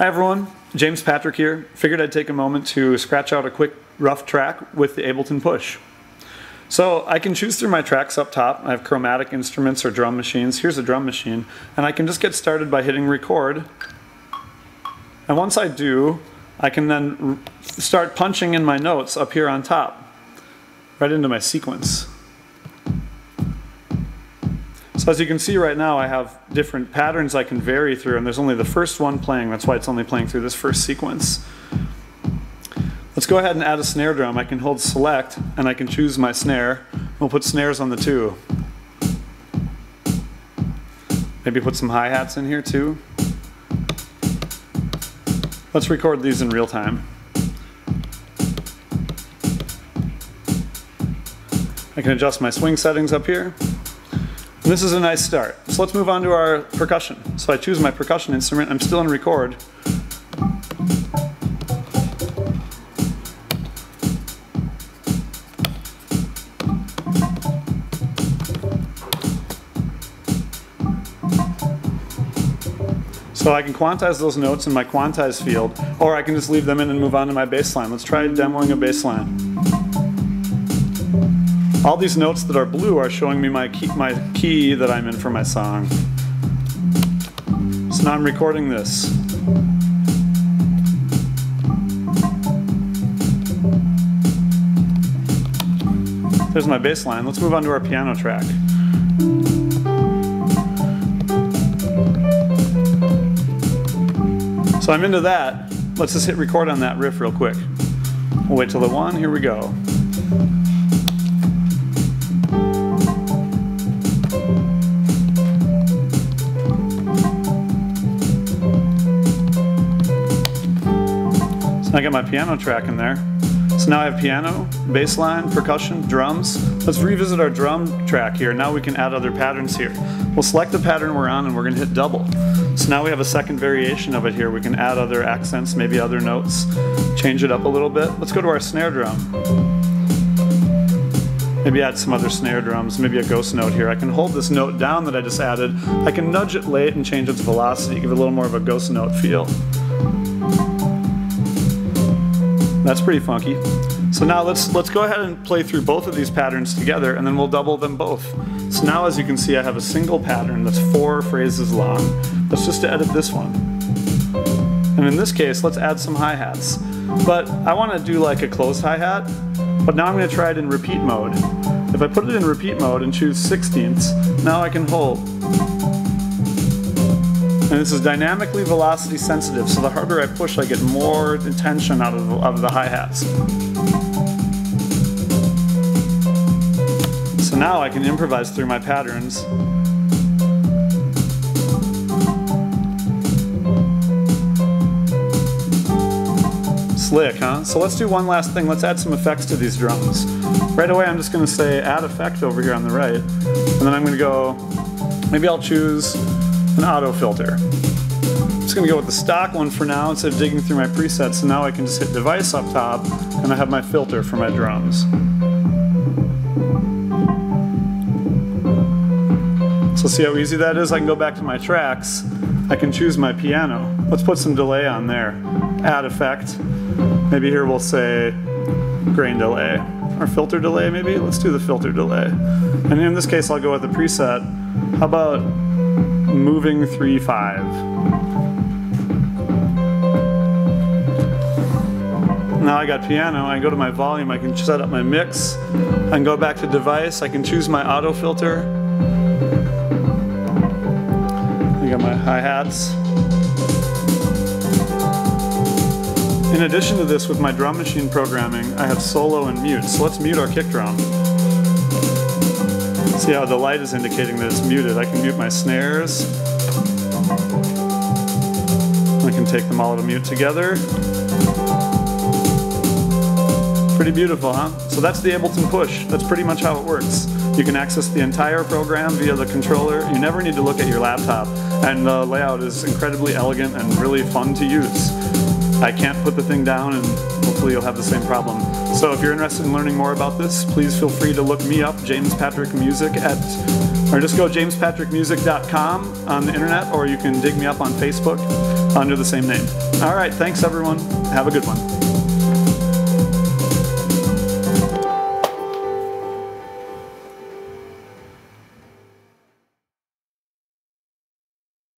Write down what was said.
Hi everyone, James Patrick here. Figured I'd take a moment to scratch out a quick rough track with the Ableton Push. So I can choose through my tracks up top. I have chromatic instruments or drum machines. Here's a drum machine. And I can just get started by hitting record. And once I do, I can then start punching in my notes up here on top, right into my sequence. So as you can see right now, I have different patterns I can vary through, and there's only the first one playing. That's why it's only playing through this first sequence. Let's go ahead and add a snare drum. I can hold select, and I can choose my snare. We'll put snares on the 2. Maybe put some hi-hats in here too. Let's record these in real time. I can adjust my swing settings up here. And this is a nice start. So let's move on to our percussion. So I choose my percussion instrument. I'm still in record. So I can quantize those notes in my quantize field, or I can just leave them in and move on to my bass line. Let's try demoing a bass line. All these notes that are blue are showing me my key that I'm in for my song. So now I'm recording this. There's my bass line. Let's move on to our piano track. So I'm into that. Let's just hit record on that riff real quick. We'll wait till the 1. Here we go. I got my piano track in there. So now I have piano, bass line, percussion, drums. Let's revisit our drum track here. Now we can add other patterns here. We'll select the pattern we're on and we're going to hit double. So now we have a second variation of it here. We can add other accents, maybe other notes, change it up a little bit. Let's go to our snare drum. Maybe add some other snare drums, maybe a ghost note here. I can hold this note down that I just added. I can nudge it late and change its velocity, give it a little more of a ghost note feel. That's pretty funky. So now let's go ahead and play through both of these patterns together, and then we'll double them both. So now as you can see, I have a single pattern that's 4 phrases long. Let's just edit this one. And in this case, let's add some hi-hats. But I want to do like a closed hi-hat, but now I'm going to try it in repeat mode. If I put it in repeat mode and choose 16ths, now I can hold. And this is dynamically velocity sensitive, so the harder I push, I get more tension out of the hi-hats. So now I can improvise through my patterns. Slick, huh? So let's do one last thing. Let's add some effects to these drums. Right away I'm just going to say add effect over here on the right, and then I'm going to go, maybe I'll choose an auto filter. I'm just going to go with the stock one for now instead of digging through my presets, so now I can just hit device up top and I have my filter for my drums. So see how easy that is? I can go back to my tracks. I can choose my piano. Let's put some delay on there. Add effect. Maybe here we'll say grain delay. Or filter delay maybe? Let's do the filter delay. And in this case I'll go with the preset. How about moving 3/5. Now I got piano, I go to my volume, I can set up my mix, I can go back to device, I can choose my auto filter. I got my hi-hats. In addition to this, with my drum machine programming, I have solo and mute. So let's mute our kick drum. See how the light is indicating that it's muted. I can mute my snares. I can take them all to mute together. Pretty beautiful, huh? So that's the Ableton Push. That's pretty much how it works. You can access the entire program via the controller. You never need to look at your laptop. And the layout is incredibly elegant and really fun to use. I can't put the thing down, and hopefully you'll have the same problem. So if you're interested in learning more about this, please feel free to look me up, James Patrick Music, at Or just go jamespatrickmusic.com on the internet, or you can dig me up on Facebook under the same name. All right, thanks everyone. Have a good one.